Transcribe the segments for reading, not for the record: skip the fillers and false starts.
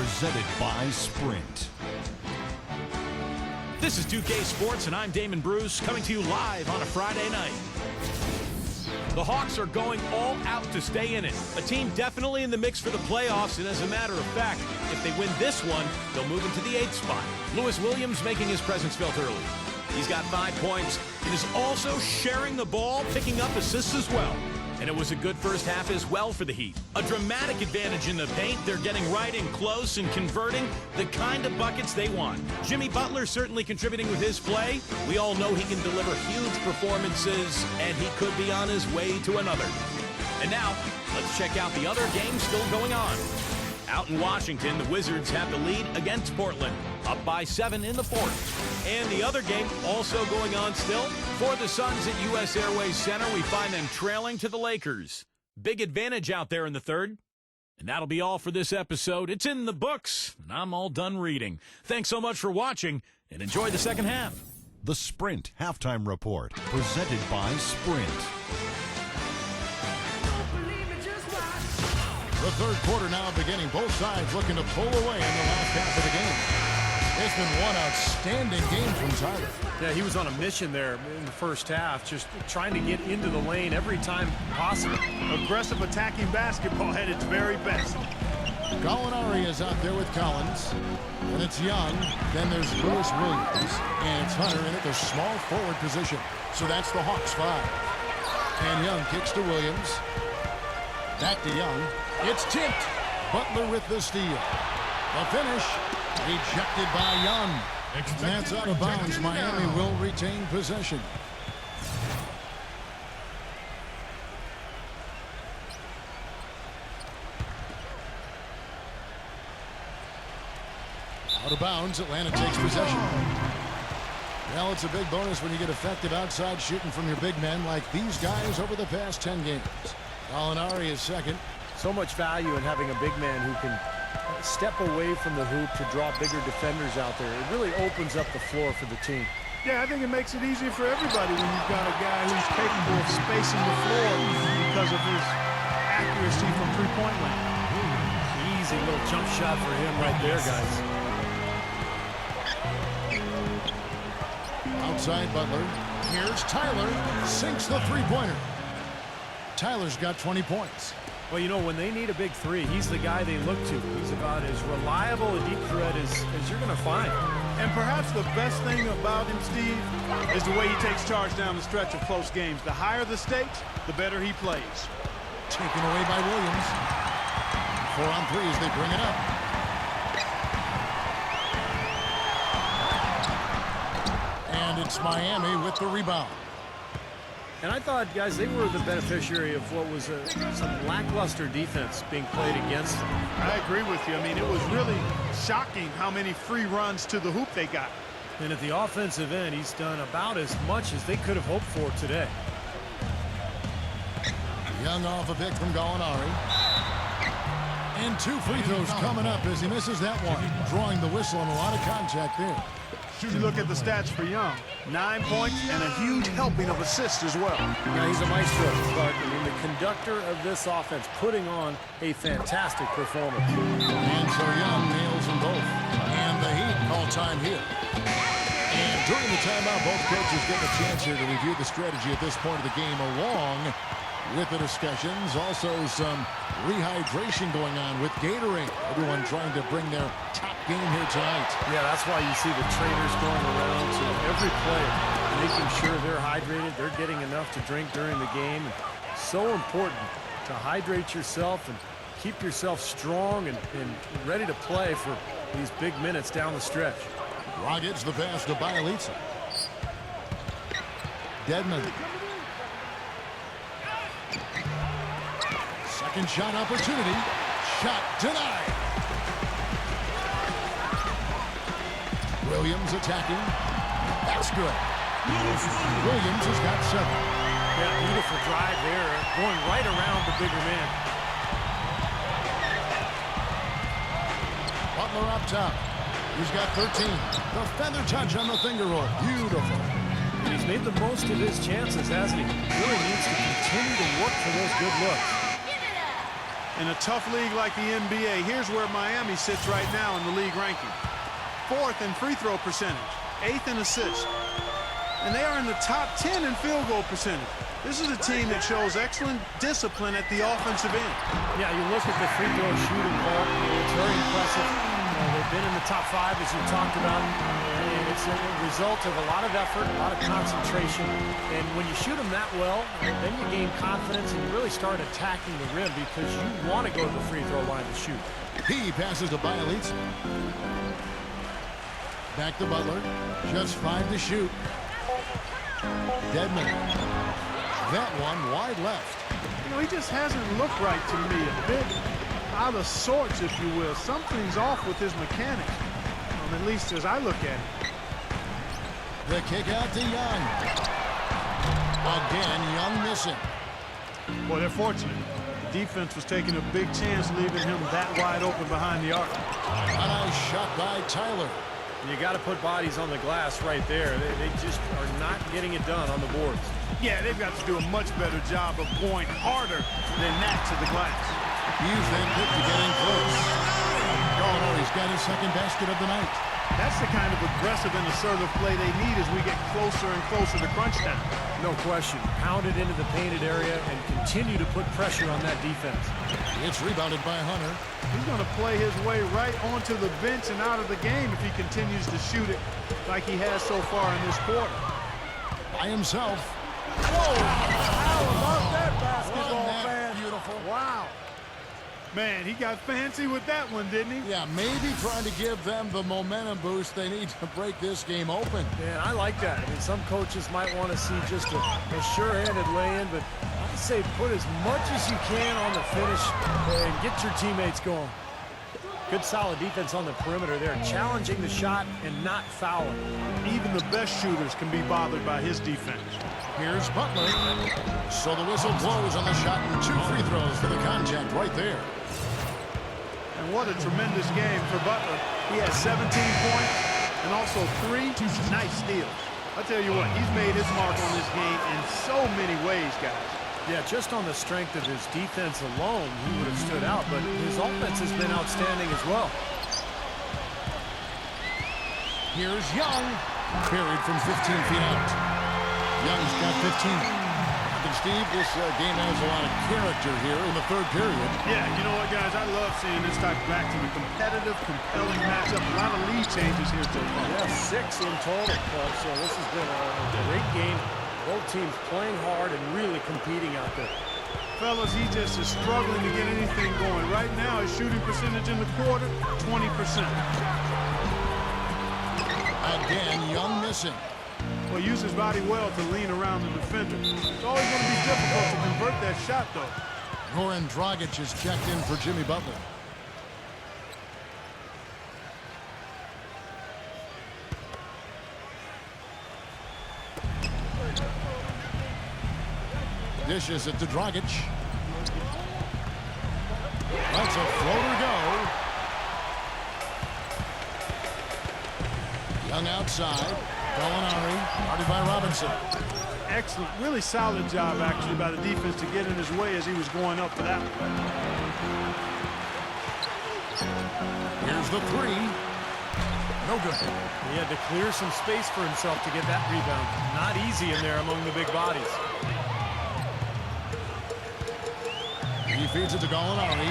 presented by Sprint. This is 2K Sports, and I'm Damon Bruce, coming to you live on a Friday night. The Hawks are going all out to stay in it. A team definitely in the mix for the playoffs, and as a matter of fact, if they win this one, they'll move into the 8th spot. Lewis Williams making his presence felt early. He's got 5 points and is also sharing the ball, picking up assists as well. And it was a good first half as well for the Heat. A dramatic advantage in the paint. They're getting right in close and converting the kind of buckets they want. Jimmy Butler certainly contributing with his play. We all know he can deliver huge performances, and he could be on his way to another. And now, let's check out the other games still going on. Out in Washington, the Wizards have the lead against Portland, up by 7 in the 4th. And the other game also going on still. For the Suns at U.S. Airways Center, we find them trailing to the Lakers. Big advantage out there in the 3rd. And that'll be all for this episode. It's in the books, and I'm all done reading. Thanks so much for watching, and enjoy the second half. The Sprint Halftime Report, presented by Sprint. The third quarter now beginning. Both sides looking to pull away in the last half of the game. It's been one outstanding game from Tyler. Yeah, he was on a mission there in the first half, just trying to get into the lane every time possible. Aggressive attacking basketball at its very best. Gallinari is out there with Collins. And it's Young. Then there's Lewis Williams. And it's Hunter in at the small forward position. So that's the Hawks 5. And Young kicks to Williams. Back to Young. It's tipped. Butler with the steal. The finish. Rejected by Young. That's out of bounds. Miami will retain possession. Out of bounds. Atlanta takes possession. Well, it's a big bonus when you get effective outside shooting from your big men like these guys over the past 10 games. Gallinari is second. So much value in having a big man who can step away from the hoop to draw bigger defenders out there. It really opens up the floor for the team. Yeah, I think it makes it easier for everybody when you've got a guy who's capable of spacing the floor because of his accuracy from three-point land. Easy little jump shot for him right there, guys. Outside Butler. Here's Tyler. Sinks the three-pointer. Tyler's got 20 points. Well, you know, when they need a big three, he's the guy they look to. He's about as reliable a deep threat as you're going to find. And perhaps the best thing about him, Steve, is the way he takes charge down the stretch of close games. The higher the stakes, the better he plays. Taken away by Williams. 4 on 3 as they bring it up. And it's Miami with the rebound. And I thought, guys, they were the beneficiary of what was some lackluster defense being played against them. I agree with you. I mean, it was really shocking how many free runs to the hoop they got. And at the offensive end, he's done about as much as they could have hoped for today. Young off a pick from Gallinari. And 2 free throws coming up as he misses that one. Drawing the whistle and a lot of contact there. You look at the stats for Young. 9 points and a huge helping of assists as well. Yeah, he's a maestro, Clark. I mean, the conductor of this offense, putting on a fantastic performance. And so Young nails them both. And the Heat call time here. And during the timeout, both coaches get a chance here to review the strategy at this point of the game, along with the discussions. Also some rehydration going on with Gatorade. Everyone trying to bring their top game here tonight. Yeah, that's why you see the trainers going around to every player, making sure they're hydrated, they're getting enough to drink during the game. So important to hydrate yourself and keep yourself strong and ready to play for these big minutes down the stretch. Rockets the pass to Bielitsa. Dedmon. Second shot opportunity. Shot denied. Williams attacking. That's good. Williams has got 7. Yeah, beautiful drive there, going right around the bigger man. Butler up top. He's got 13. The feather touch on the finger roll. Beautiful. And he's made the most of his chances, hasn't he? Really needs to continue to work for those good looks. In a tough league like the NBA, here's where Miami sits right now in the league ranking. 4th in free throw percentage, 8th in assists, and they are in the top 10 in field goal percentage. This is a team that shows excellent discipline at the offensive end. Yeah, you look at the free throw shooting, Paul. It's very impressive. They've been in the top 5, as you talked about, and it's a result of a lot of effort, a lot of concentration. And when you shoot them that well, then you gain confidence and you really start attacking the rim because you want to go to the free throw line to shoot. He passes to Bielitz. Back to Butler. Just 5 to shoot. Dedmon. That one wide left. You know, he just hasn't looked right to me. A bit out of sorts, if you will. Something's off with his mechanics, at least as I look at it. The kick out to Young. Again, Young missing. Boy, they're fortunate. The defense was taking a big chance leaving him that wide open behind the arc. A nice shot by Tyler. You got to put bodies on the glass right there. They just are not getting it done on the boards. Yeah, they've got to do a much better job of going harder than that to the glass. Use that pick to get in close. Gallinari's got his second basket of the night. That's the kind of aggressive and assertive play they need as we get closer and closer to crunch time. No question. Pound it into the painted area and continue to put pressure on that defense. It's rebounded by Hunter. He's going to play his way right onto the bench and out of the game if he continues to shoot it like he has so far in this quarter. By himself. Whoa! How about that basketball, fan? Beautiful. Wow. Man, he got fancy with that one, didn't he? Yeah, maybe trying to give them the momentum boost they need to break this game open. Man, I like that. I mean, some coaches might want to see just a sure-handed lay-in, but I'd say put as much as you can on the finish and get your teammates going. Good solid defense on the perimeter there, challenging the shot and not fouling. Even the best shooters can be bothered by his defense. Here's Butler. So the whistle blows on the shot and 2 free throws for the contact right there. And what a tremendous game for Butler. He had 17 points and also 3 nice steals. I tell you what, he's made his mark on this game in so many ways, guys. Yeah, just on the strength of his defense alone, he would have stood out, but his offense has been outstanding as well. Here's Young. Buried from 15 feet out. Young's got 15. And Steve, this game has a lot of character here in the 3rd period. Yeah, you know what, guys? I love seeing this type of action. A competitive, compelling matchup. A lot of lead changes here so far. Yeah, 6 in total, Club. So this has been a great game. Both teams playing hard and really competing out there. Fellas, he just is struggling to get anything going. Right now, his shooting percentage in the quarter, 20%. Again, Young missing. Well, use his body well to lean around the defender. It's always going to be difficult to convert that shot, though. Goran Dragic is checked in for Jimmy Butler. Dishes it to Dragic. That's a floater go. Young outside. Gallinari, guarded by Robinson. Excellent, really solid job, actually, by the defense to get in his way as he was going up for that one. Here's the 3. No good. He had to clear some space for himself to get that rebound. Not easy in there among the big bodies. He feeds it to Gallinari.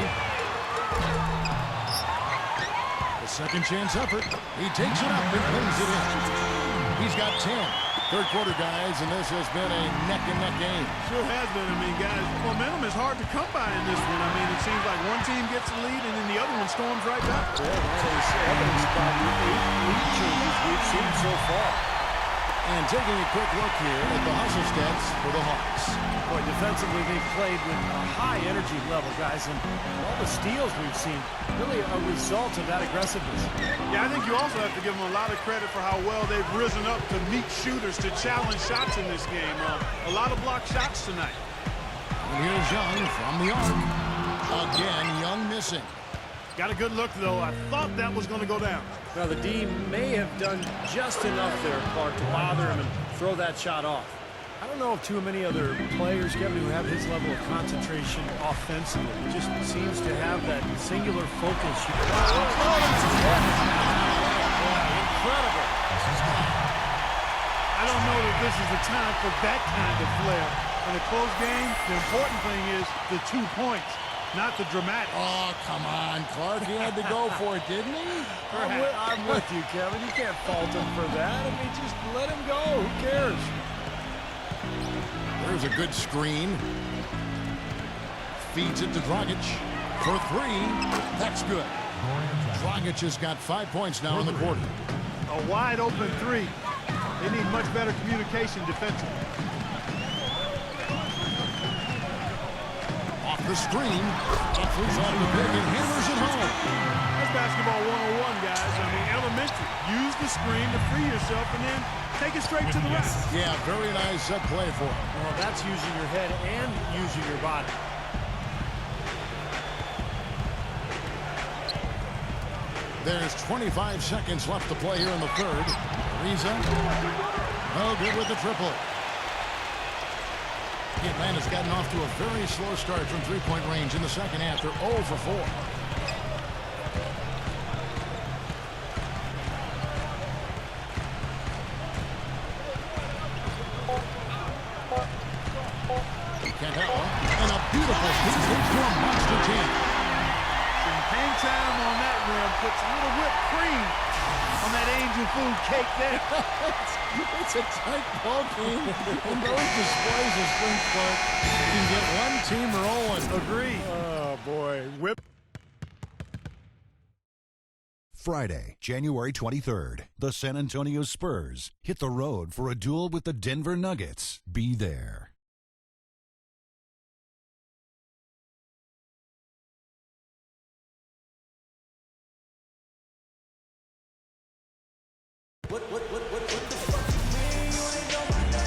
The second chance effort. He takes it up and brings it in. He's got 10. 3rd quarter, guys, and this has been a neck-and-neck game. Sure has been. I mean, guys, momentum is hard to come by in this one. I mean, it seems like one team gets the lead and then the other one storms right back. Yeah, that is evidenced by the 8 lead changes we've seen so far. And taking a quick look here at the hustle stats for the Hawks. Boy, defensively, they've played with a high energy level, guys, and all the steals we've seen, really a result of that aggressiveness. Yeah, I think you also have to give them a lot of credit for how well they've risen up to meet shooters, to challenge shots in this game. A lot of blocked shots tonight. And here's Young from the arc. Again, Young missing. Got a good look, though. I thought that was going to go down. Now, the D may have done just enough there, Clark, to bother him and throw that shot off. I don't know of too many other players, Kevin, who have his level of concentration offensively. He just seems to have that singular focus. Incredible. I don't know that this is the time for that kind of flair. In a close game, the important thing is the 2 points, not the dramatic. Oh, come on, Clark. He had to go for it, didn't he? I'm with you, Kevin. You can't fault him for that. I mean, just let him go. Who cares? There's a good screen. Feeds it to Dragic for 3. That's good. Dragic has got 5 points now in the quarter. A wide open 3. They need much better communication defensively. Off the screen. Buffers on the pick and hammers it home. That's basketball 101, guys. I mean, elementary. Use the screen to free yourself and then take it straight to the rack. Yeah, very nice set play for him. Well, that's using your head and using your body. There's 25 seconds left to play here in the third. Ariza, no good with the triple. Atlanta's gotten off to a very slow start from three-point range in the second half. They're 0 for 4. Can't help him. And a beautiful feed leads to a monster team. Hang time on that rim puts a little whipped cream on that angel food cake there. It's a tight ball game, and those displays of strength, Clark, can get one team rolling. Agreed. Oh, boy. Whip. Friday, January 23rd, the San Antonio Spurs hit the road for a duel with the Denver Nuggets. Be there.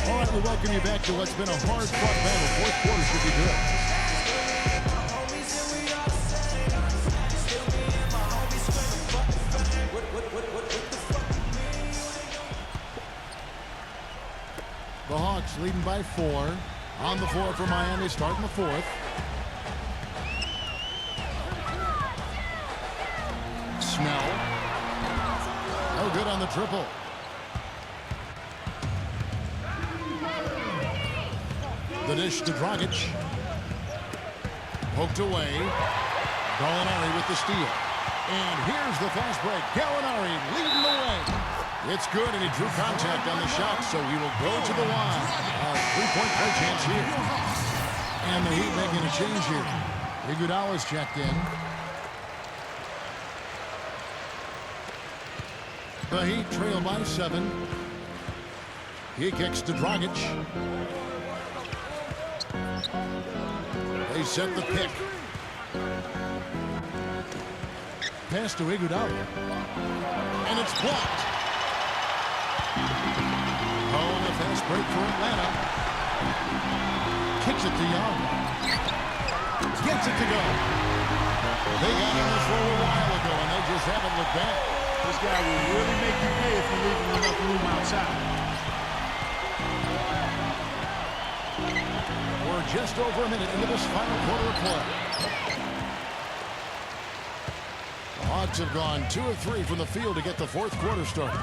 All right, we welcome you back to what's been a hard-fought battle. Fourth quarter should be good. The Hawks leading by 4. On the floor for Miami, starting the fourth. Snell. No good on the triple. The dish to Dragic. Poked away. Gallinari with the steal. And here's the fast break. Gallinari leading the way. It's good, and he drew contact on the shot, so he will go to the line. A three-point play chance here. And the Heat making a change here. Iguodala's checked in. The Heat trail by 7. He kicks to Dragic. They set the pick. Pass to Iguodala. And it's blocked. Oh, and a fast break for Atlanta. Kicks it to Young. Gets it to go. They got on this roll a while ago, and they just haven't looked back. This guy will really make you pay if you leave him enough room outside. We're just over a minute into this final quarter of play. The Hawks have gone 2 of 3 from the field to get the fourth quarter started.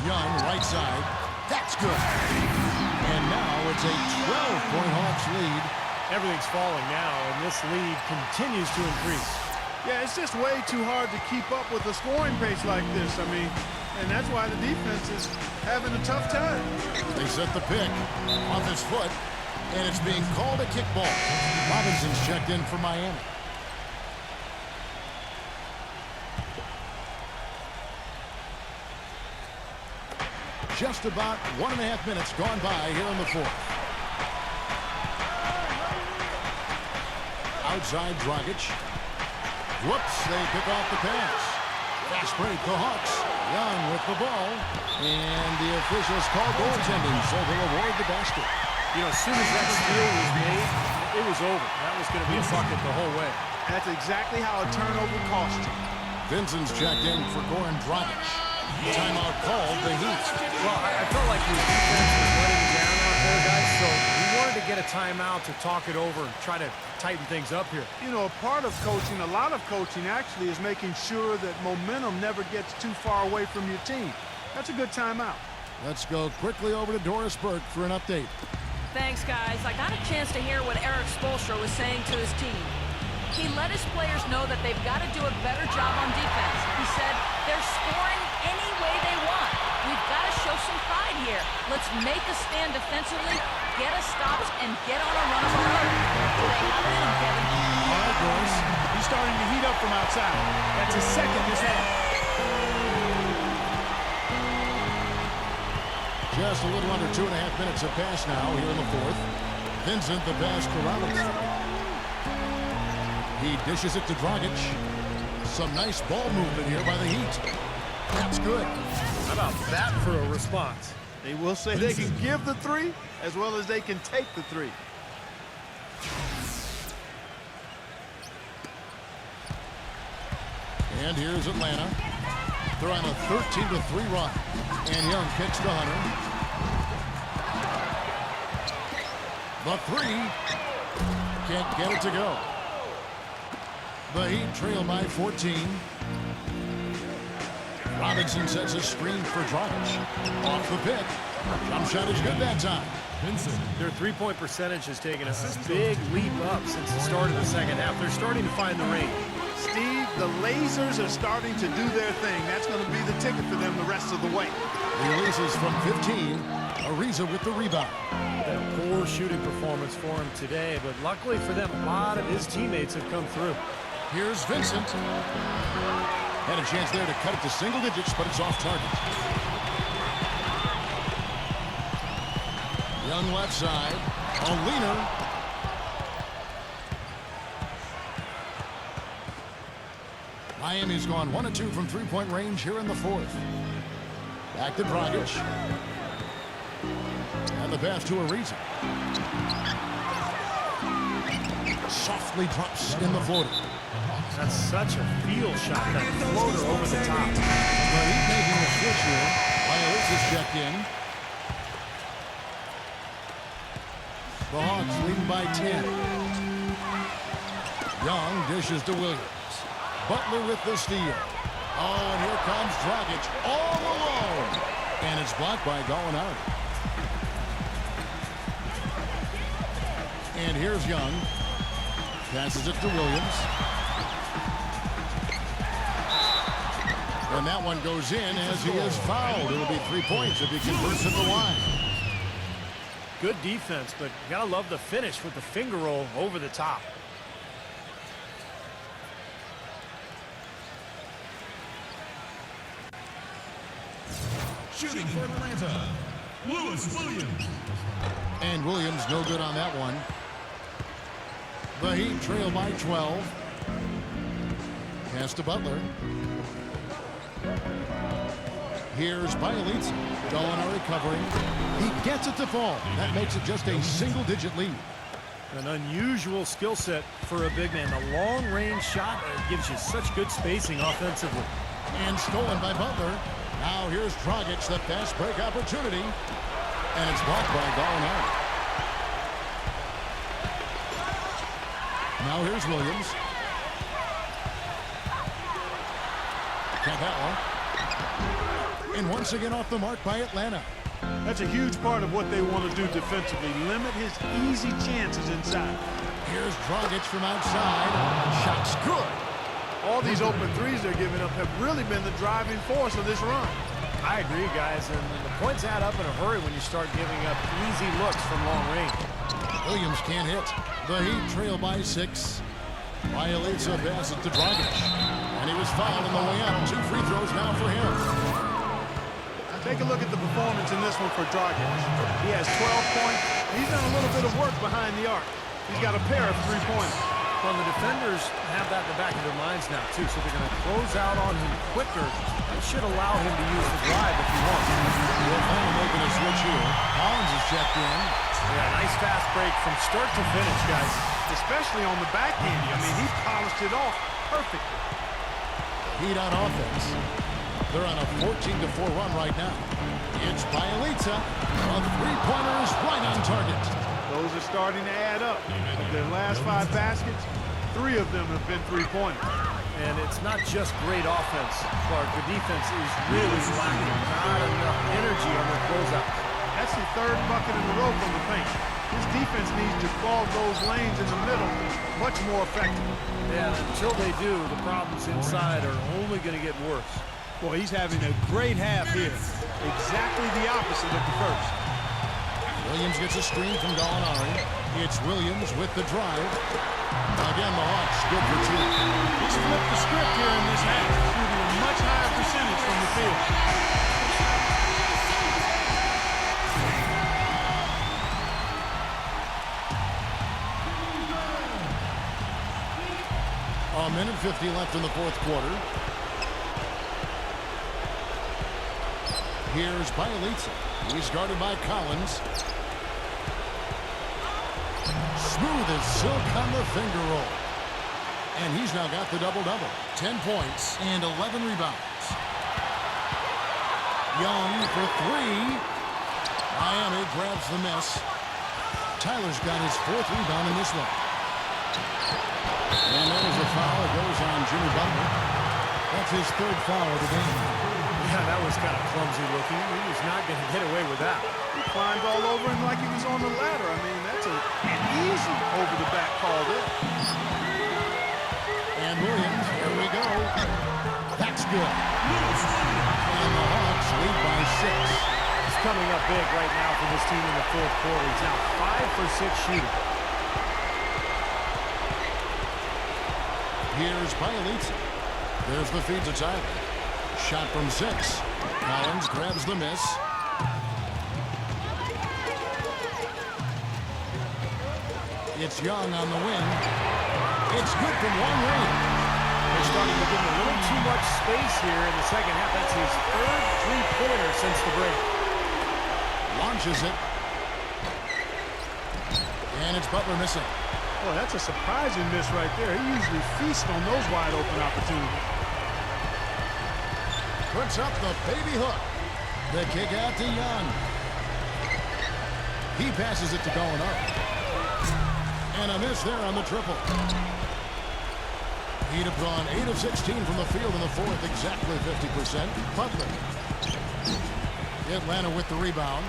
Young, right side. That's good. And now it's a 12-point Hawks lead. Everything's falling now, and this lead continues to increase. Yeah, it's just way too hard to keep up with a scoring pace like this. I mean, and that's why the defense is having a tough time. They set the pick off his foot, and it's being called a kickball. Robinson's checked in for Miami. Just about 1.5 minutes gone by here in the fourth. Outside Dragic. Whoops, they pick off the pass. Fast break, the Hawks. Young with the ball. And the officials call goaltending, so they'll award the basket. You know, as soon as that steal was made, it was over. That was going to be a bucket the whole way. That's exactly how a turnover costs you. Vincent's checked in for Goran Dragic. Timeout called the Heat. Well, I felt like his defense was letting him down out there, guys, so he wanted to get a timeout to talk it over and try to tighten things up here. You know, a part of coaching, a lot of coaching actually, is making sure that momentum never gets too far away from your team. That's a good timeout. Let's go quickly over to Doris Burke for an update. Thanks, guys. I got a chance to hear what Eric Spoelstra was saying to his team. He let his players know that they've got to do a better job on defense. He said they're scoring any way they want. We've got to show some pride here. Let's make a stand defensively, get us stops, and get on a run of our own. They have it in them, Kevin. All right, Doris. He's starting to heat up from outside. That's his second this half. Just a little under 2.5 minutes have passed now here in the fourth. Vincent the pass to Robinson. He dishes it to Dragic. Some nice ball movement here by the Heat. That's good. How about that for a response? They will say they can give the three as well as they can take the three. And here's Atlanta. They're on a 13-3 run. And Young kicks to Hunter. The three. Can't get it to go. The Heat trail by 14. Robinson sets a screen for Dragic. Off the pick. Jump shot is good that time. Vincent. Their three-point percentage has taken a big leap up since the start of the second half. They're starting to find the range. Steve, the lasers are starting to do their thing. That's going to be the ticket for them the rest of the way. Releases from 15. Ariza with the rebound. Been a poor shooting performance for him today, but luckily for them, a lot of his teammates have come through. Here's Vincent. Had a chance there to cut it to single digits, but it's off target. Young left side. A leaner. Miami's gone 1 of 2 from three-point range here in the fourth. Back to Dragic. And the pass to Ariza. Softly drops in the floater. That's such a field shot, that floater over the top. But he's making a switch here. Ariza's checked in. The Hawks leading by 10. Young dishes to Williams. Butler with the steal. Oh, and here comes Dragic all alone. And it's blocked by Gallinari. And here's Young. Passes it to Williams. And that one goes in as he is fouled. It'll be 3 points if he converts at the line. Good defense, but you gotta love the finish with the finger roll over the top. Shooting for Atlanta, Lewis Williams. And Williams no good on that one. The Heat trail by 12. Pass to Butler. Here's Bielitsa. Gallinari covering. He gets it to fall. That makes it just a single-digit lead. An unusual skill set for a big man. The long-range shot gives you such good spacing offensively. And stolen by Butler. Now here's Dragic, the fast break opportunity. And it's blocked by Gallinari. Now here's Williams. Capella. And once again off the mark by Atlanta. That's a huge part of what they want to do defensively. Limit his easy chances inside. Here's Dragic from outside. Shot's good. All these open threes they're giving up have really been the driving force of this run. I agree, guys, and the points add up in a hurry when you start giving up easy looks from long range. Williams can't hit. The Heat trail by 6. Bielitsa passes to Dragic. And he was fouled on the way out. 2 free throws now for him. Take a look at the performance in this one for Dragic. He has 12 points. He's done a little bit of work behind the arc. He's got a pair of 3-pointers. Well, the defenders have that in the back of their minds now, too, so they're going to close out on him quicker. That should allow him to use the drive if he wants. We'll find him making a switch here. Collins is checked in. Yeah, nice fast break from start to finish, guys. Especially on the backhand. I mean, he polished it off perfectly. Heat on offense. They're on a 14-4 run right now. It's Bielitsa. A three-pointer is right on target. Those are starting to add up. Of their last 5 baskets, 3 of them have been three-pointers. And it's not just great offense, Clark. The defense is really lacking. Not enough energy on their closeouts. That's the 3rd bucket in a row from the paint. This defense needs to clog those lanes in the middle much more effectively. Yeah, until they do, the problems inside are only going to get worse. Boy, he's having a great half here. Exactly the opposite of the first. Williams gets a screen from Gallinari. It's Williams with the drive. Again, the Hawks good for 2. He's flipped the script here in this half, shooting a much higher percentage from the field. A minute 50 left in the 4th quarter. Here's Bielitsa. He's guarded by Collins. Smooth as silk on the finger roll. And he's now got the double-double. 10 points and 11 rebounds. Young for 3. Miami grabs the miss. Tyler's got his 4th rebound in this one. And there's a foul. It goes on Jimmy Butler. That's his 3rd foul of the game. Yeah, that was kind of clumsy looking. He was not going to get away with that. He climbed all over him like he was on the ladder. I mean, that's an easy over-the-back call there. And Williams, here we go. That's good. And the Hawks lead by 6. He's coming up big right now for this team in the 4th quarter. He's now 5 for 6 shooting. Here's Bielitsa. There's the feed to Tyler. Shot from 6. Collins grabs the miss. It's Young on the wing. It's good from long range. They're starting to give him a little too much space here in the second half. That's his 3rd three-pointer since the break. Launches it. And it's Butler missing. Boy, that's a surprising miss right there. He usually feasts on those wide-open opportunities. Puts up the baby hook. The kick out to Young. He passes it to Gallinari. And a miss there on the triple. He'd have gone 8 of 16 from the field in the 4th, exactly 50%. Butler. Atlanta with the rebound.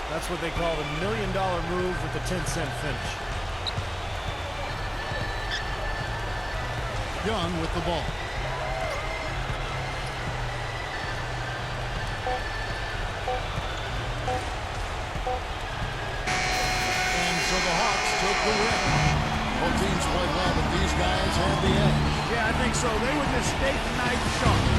That's what they call the $1 million move with the 10-cent finish. Young with the ball. And so the Hawks take the win. Both teams played well, but these guys had the edge. Yeah, I think so. They were just state night sharp.